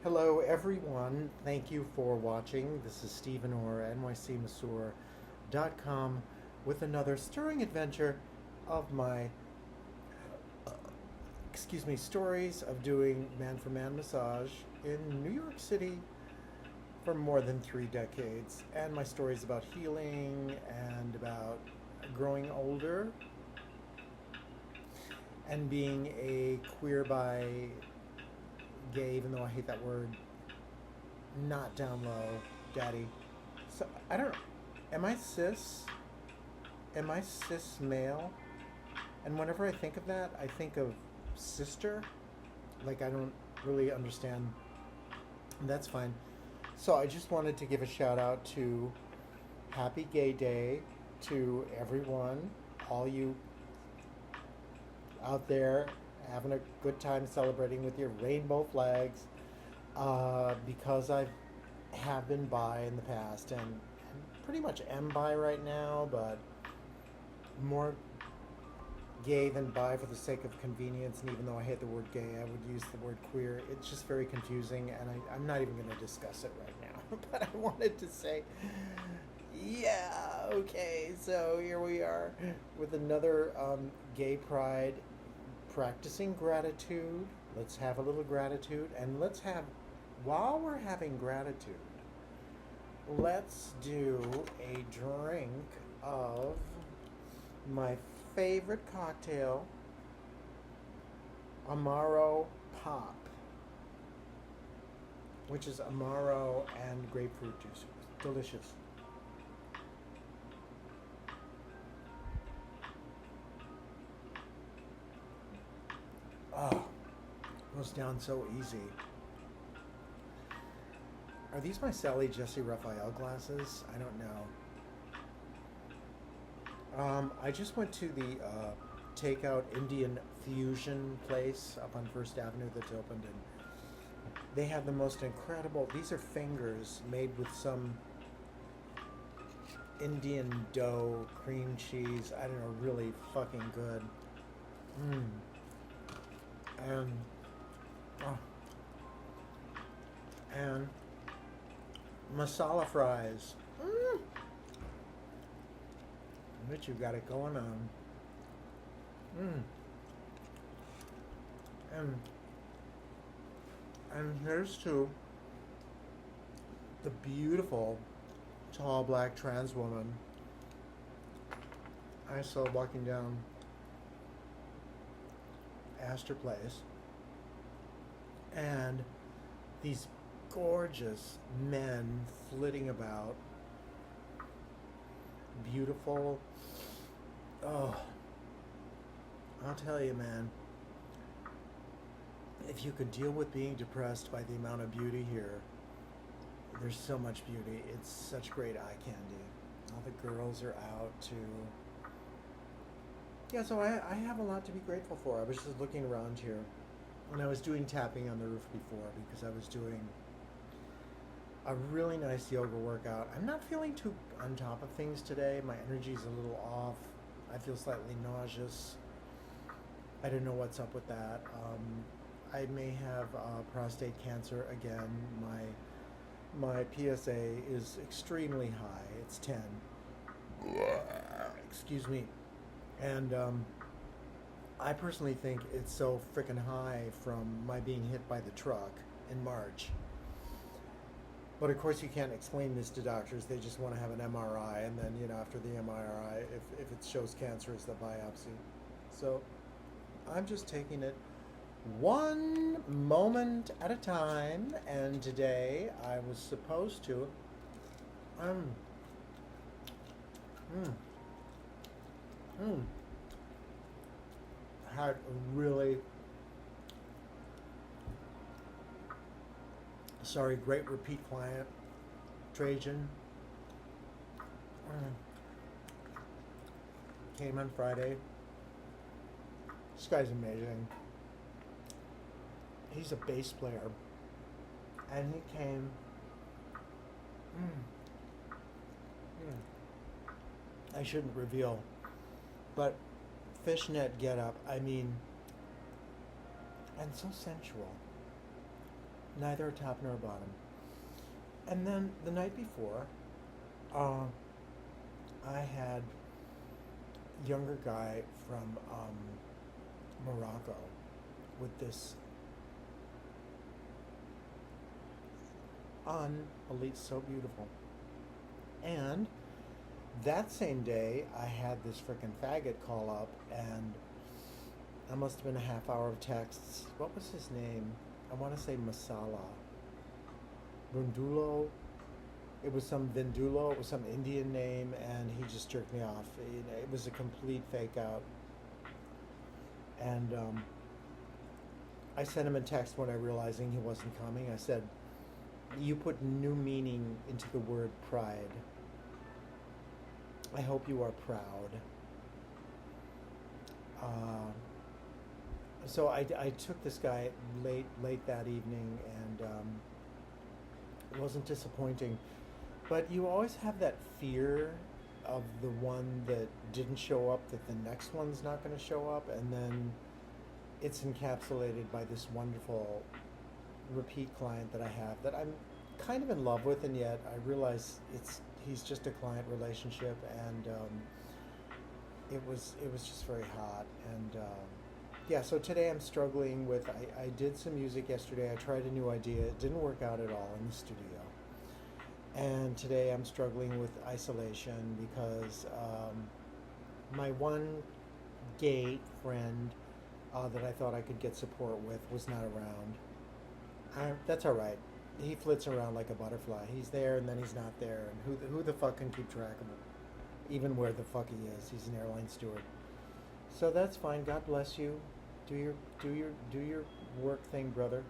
Hello, everyone. Thank you for watching. This is Stephen Orr, nycmasseur.com, with another stirring adventure of my, stories of doing man-for-man massage in New York City for more than 3 decades, and my stories about healing and about growing older and being a queer by gay, even though I hate that word, not down low, daddy. So I don't know. Am I cis? Am I cis male? And whenever I think of that, I think of sister. Like, I don't really understand. That's fine. So I just wanted to give a shout out to Happy Gay Day to everyone, all you out there having a good time celebrating with your rainbow flags, because I have been bi in the past and pretty much am bi right now, but more gay than bi for the sake of convenience. And even though I hate the word gay, I would use the word queer. It's just very confusing, and I'm not even going to discuss it right now. But I wanted to say, yeah, okay, so here we are with another gay pride, practicing gratitude. Let's have a little gratitude, and let's have, while we're having gratitude, let's do a drink of my favorite cocktail, Amaro Pop, which is Amaro and grapefruit juice. Delicious. Oh, goes down so easy. Are these my Sally Jesse Raphael glasses? I don't know. I just went to the takeout Indian fusion place up on First Avenue that's opened, and they have the most incredible, these are fingers made with some Indian dough, cream cheese, I don't know, really fucking good. And oh, and masala fries. But you got it going on. And here's to the beautiful tall black trans woman I saw walking down Astor Place, and these gorgeous men flitting about, beautiful. Oh, I'll tell you, man, if you could deal with being depressed by the amount of beauty here, there's so much beauty. It's such great eye candy. All the girls are out too. Yeah, so I have a lot to be grateful for. I was just looking around here, and I was doing tapping on the roof before because I was doing a really nice yoga workout. I'm not feeling too on top of things today. My energy's a little off. I feel slightly nauseous. I don't know what's up with that. I may have prostate cancer again. My PSA is extremely high. It's 10. Excuse me. And I personally think it's so freaking high from my being hit by the truck in March. But of course you can't explain this to doctors. They just want to have an MRI, and then, after the MRI, if it shows cancer, it's the biopsy. So I'm just taking it one moment at a time, and today I was supposed to had a really great repeat client, Trajan, came on Friday. This guy's amazing. He's a bass player, and he came. I shouldn't reveal, but fishnet getup. I mean, and so sensual. neither a top nor a bottom. And then the night before, I had a younger guy from Morocco with this unbelievable, so beautiful. And that same day, I had this frickin' faggot call up, and that must have been a half hour of texts. What was his name? I want to say Masala. Bundulo. It was some Vindulo. It was some Indian name, and he just jerked me off. It was a complete fake out. And I sent him a text when I realizing he wasn't coming. I said, "You put new meaning into the word pride. I hope you are proud." So I took this guy late that evening, and it wasn't disappointing. But you always have that fear of the one that didn't show up, that the next one's not going to show up, and then it's encapsulated by this wonderful repeat client that I have that I'm kind of in love with, and yet I realize he's just a client relationship, and it was just very hot. And yeah, so today I'm struggling with, I did some music yesterday. I tried a new idea. It didn't work out at all in the studio. And today I'm struggling with isolation because my one gay friend that I thought I could get support with was not around. That's all right. He flits around like a butterfly. He's there and then he's not there. And who the fuck can keep track of him? Even where the fuck he is. He's an airline steward. So that's fine. God bless you. Do your work thing, brother.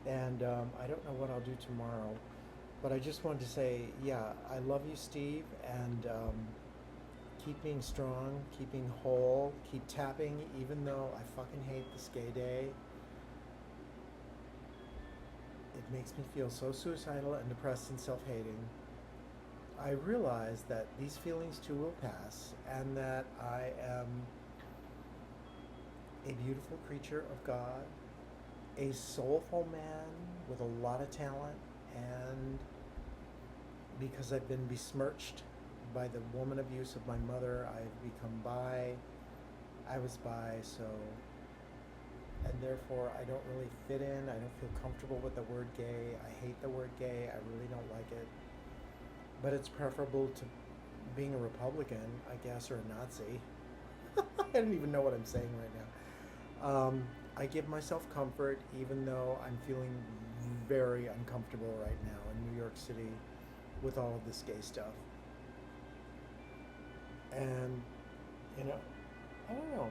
And I don't know what I'll do tomorrow. But I just wanted to say, yeah, I love you, Steve, and keep being strong, keep being whole, keep tapping, even though I fucking hate this gay day. It makes me feel so suicidal and depressed and self-hating. I realize that these feelings too will pass, and that I am a beautiful creature of God, a soulful man with a lot of talent, and because I've been besmirched by the woman abuse of my mother, I've become bi. I was bi, so, and therefore I don't really fit in. I don't feel comfortable with the word gay. I hate the word gay. I really don't like it. But it's preferable to being a Republican, I guess, or a Nazi. I don't even know what I'm saying right now. I give myself comfort, even though I'm feeling very uncomfortable right now in New York City with all of this gay stuff. And, you know, I don't know.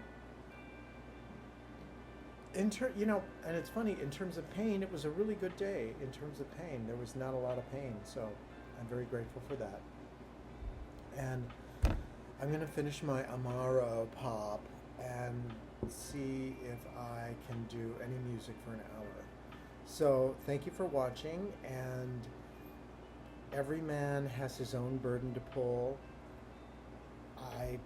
And it's funny, in terms of pain, it was a really good day. In terms of pain, there was not a lot of pain, so I'm very grateful for that. And I'm going to finish my Amaro pop and see if I can do any music for an hour. So thank you for watching, and every man has his own burden to pull. I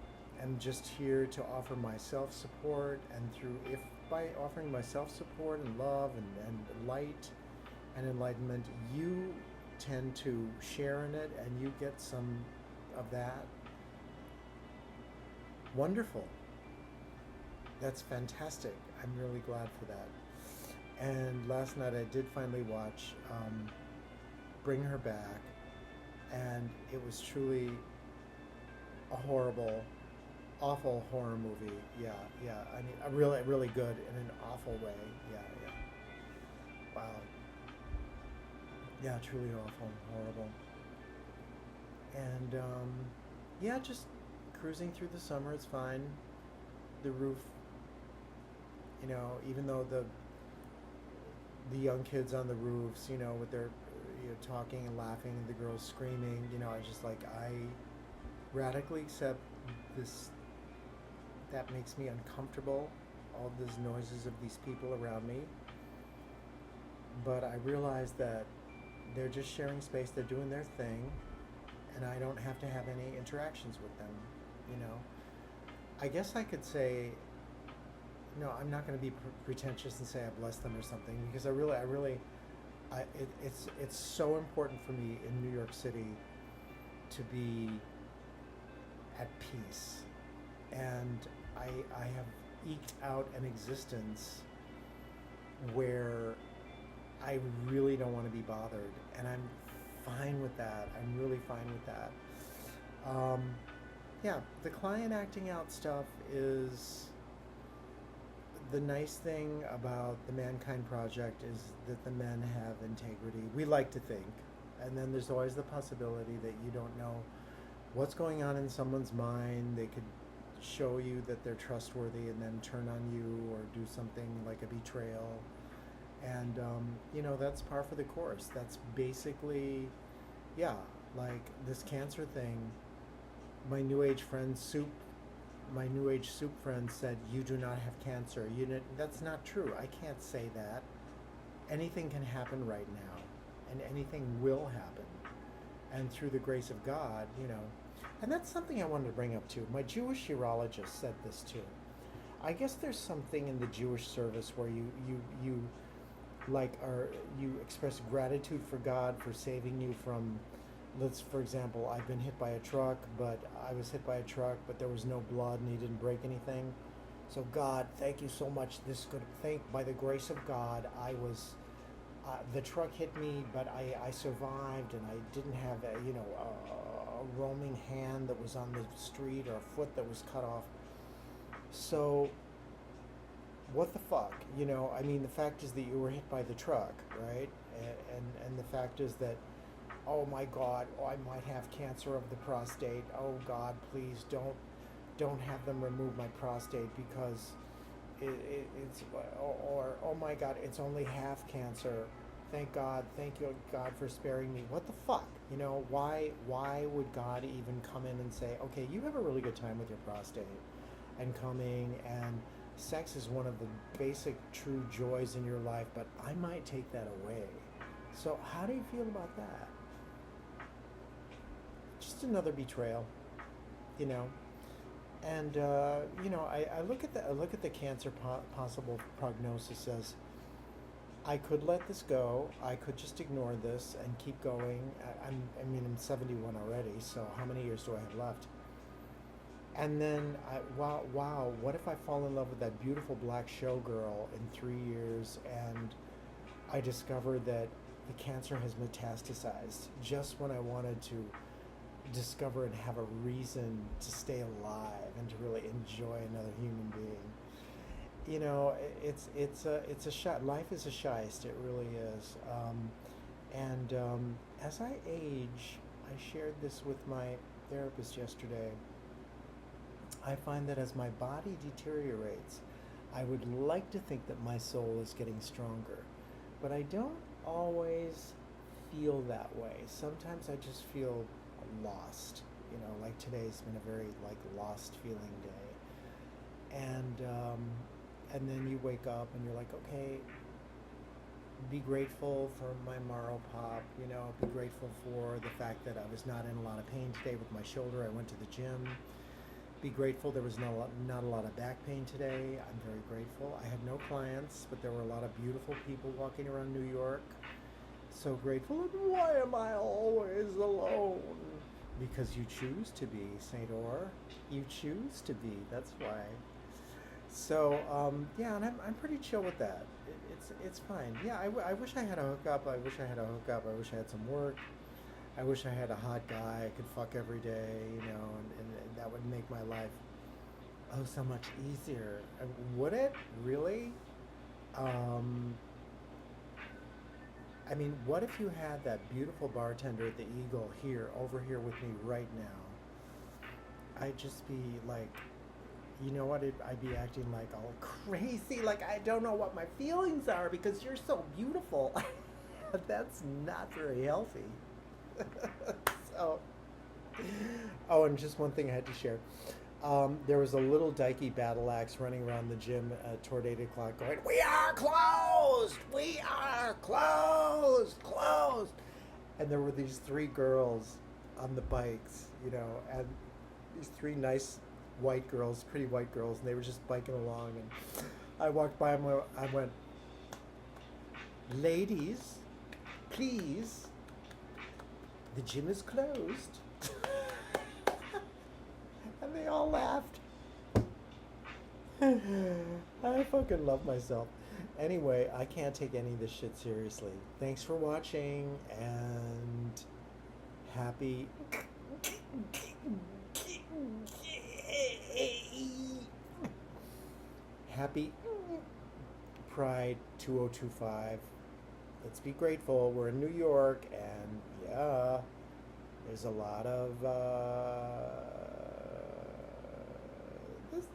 am just here to offer my self-support, and if by offering my self-support and love and light and enlightenment, you tend to share in it and you get some of that, wonderful. That's fantastic. I'm really glad for that. And last night I did finally watch Bring Her Back, and it was truly a horrible, awful horror movie. Yeah. I mean, really good in an awful way. Yeah. Wow. Yeah, truly awful, horrible. And yeah, just cruising through the summer. It's fine. The roof, even though the young kids on the roofs, with their talking and laughing, and the girls screaming, I just I radically accept this. That makes me uncomfortable, all these noises of these people around me. But I realize that they're just sharing space, they're doing their thing, and I don't have to have any interactions with them, I guess I could say, no, I'm not going to be pretentious and say I bless them or something, because I really it's so important for me in New York City to be at peace, and I have eked out an existence where I really don't want to be bothered, and I'm fine with that. I'm really fine with that. Um, yeah, the client acting out stuff is the nice thing about the Mankind Project is that the men have integrity. We like to think, and then there's always the possibility that you don't know what's going on in someone's mind. They could show you that they're trustworthy and then turn on you or do something like a betrayal. And, that's par for the course. That's basically, yeah, like this cancer thing. My New Age soup friend said, "You do not have cancer." That's not true. I can't say that. Anything can happen right now, and anything will happen. And through the grace of God, and that's something I wanted to bring up too. My Jewish urologist said this too. I guess there's something in the Jewish service where you express gratitude for God for saving you from, for example, I've been hit by a truck, but there was no blood and he didn't break anything. So God, thank you so much. By the grace of God, the truck hit me, but I survived, and I didn't have a roaming hand that was on the street or a foot that was cut off. So what the fuck? The fact is that you were hit by the truck, right? And the fact is that, oh my God, I might have cancer of the prostate. Oh God, please don't have them remove my prostate because it's, or oh my God, it's only half cancer. Thank you God for sparing me. What the fuck? Why would God even come in and say, okay, you have a really good time with your prostate and coming, and sex is one of the basic true joys in your life, but I might take that away. So how do you feel about that? Just another betrayal, and I look at the cancer possible prognosis as, I could let this go. I could just ignore this and keep going. I'm 71 already, so how many years do I have left? And then, wow, what if I fall in love with that beautiful black showgirl in 3 years and I discover that the cancer has metastasized just when I wanted to discover and have a reason to stay alive and to really enjoy another human being? It's a shot. Life is a shyst. It really is. As I age, I shared this with my therapist yesterday. I find that as my body deteriorates, I would like to think that my soul is getting stronger, but I don't always feel that way. Sometimes I just feel lost. Like today's been a very lost feeling day, and then you wake up and you're like, okay, be grateful for my Marrow Pop, be grateful for the fact that I was not in a lot of pain today with my shoulder. I went to the gym. Be grateful there was not a lot of back pain today. I'm very grateful. I had no clients, but there were a lot of beautiful people walking around New York. So grateful. And why am I always alone? Because you choose to be, Saint Or. You choose to be. That's why. So and I'm pretty chill with that. It's fine. Yeah, I wish I had a hookup. I wish I had some work. I wish I had a hot guy I could fuck every day, and that would make my life so much easier. Would it really? What if you had that beautiful bartender at the Eagle over here with me right now? I'd just be like, I'd be acting like all crazy, like I don't know what my feelings are because you're so beautiful. That's not very healthy. So, and just one thing I had to share. There was a little dykey battle axe running around the gym toward 8 o'clock going, "We are closed! We are closed! Closed!" And there were these 3 girls on the bikes, and these 3 nice white girls, pretty white girls, and they were just biking along. And I walked by them, I went, "Ladies, please, the gym is closed. And they all laughed. I fucking love myself. Anyway, I can't take any of this shit seriously. Thanks for watching, and happy happy Pride 2025. Let's be grateful. We're in New York, and yeah, there's a lot of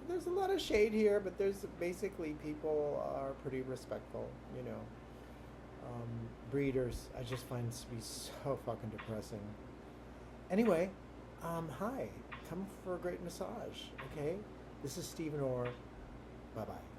there's a lot of shade here, but there's basically people are pretty respectful, you know. Breeders, I just find this to be so fucking depressing. Anyway, hi, come for a great massage, okay? This is Stephen Orr. Bye bye.